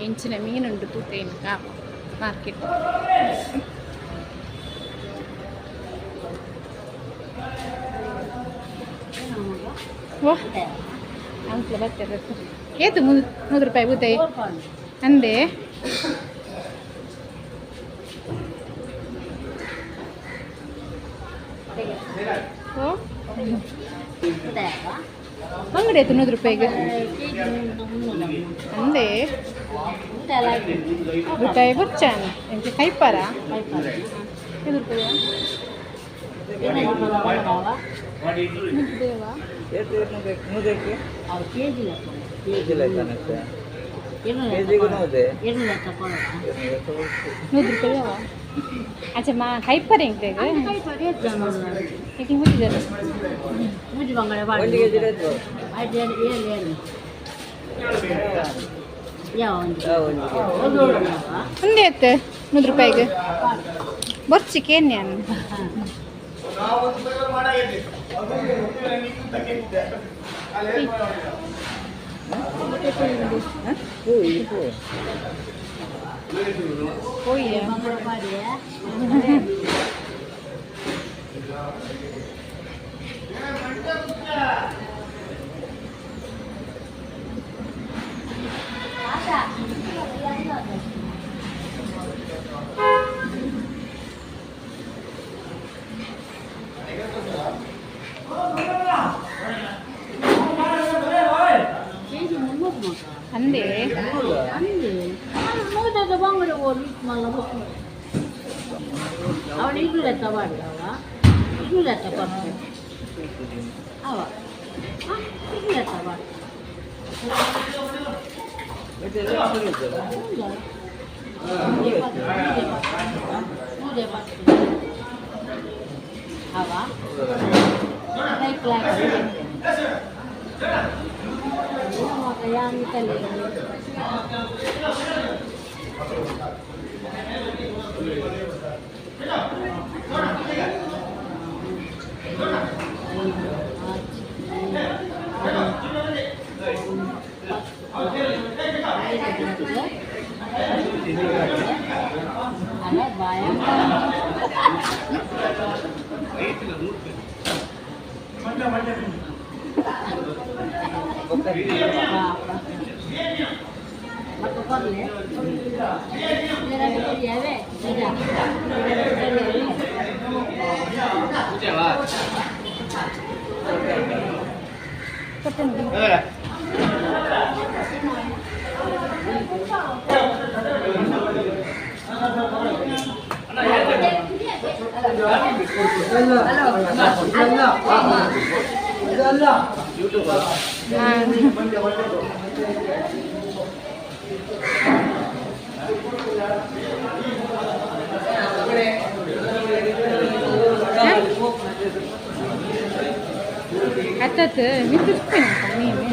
ಎಂಚಿನ ಮೀನುಂಡು ತೂತೇನುಕ ಮಾರ್ಕೆಟ್. ಓ ಅಂಕ್ಲ ಬರ್ತಾರೆ ಏತು 100 ರೂಪಾಯಿ ಬೂತಾಯಿ ಅಂದೆ. ಓ ಅಂಗಡಿ ಆಯ್ತು 100 ರೂಪಾಯಿಗೆ ಅಂದೆ. ಬೂತಾಯಿ ಬುಚ್ಚಾನ ಎಂಚ ಕೈಪಾರ 5 ರೂಪಾಯಿ ದೇವಾ अच्छा मा हाइप पर हेंग तेग हाइप पर ये जानो लेकिन मुझे जरा मुझे बंगले बाड़ ये ले या ಒಂದೇ ಎತ್ತೆ 100 ರೂಪಾಯಿಗೆ ಬರ್ಚಿಕೆ ನಾನು ಹೋಯ್ಯ ಅಂದೆ ಅವನು ಈಗಲೂ ಲೆಕ್ಕ ಮಾಡಿ ಈಗಲೂ ಲೆಕ್ಕ ಕೊಡ್ತಾರೆ ಅವ ಈಗಲೂ ಲೆಕ್ಕ ಮಾಡಿ ಅವ yang tadi ada bayang Atau itu pun kami ini.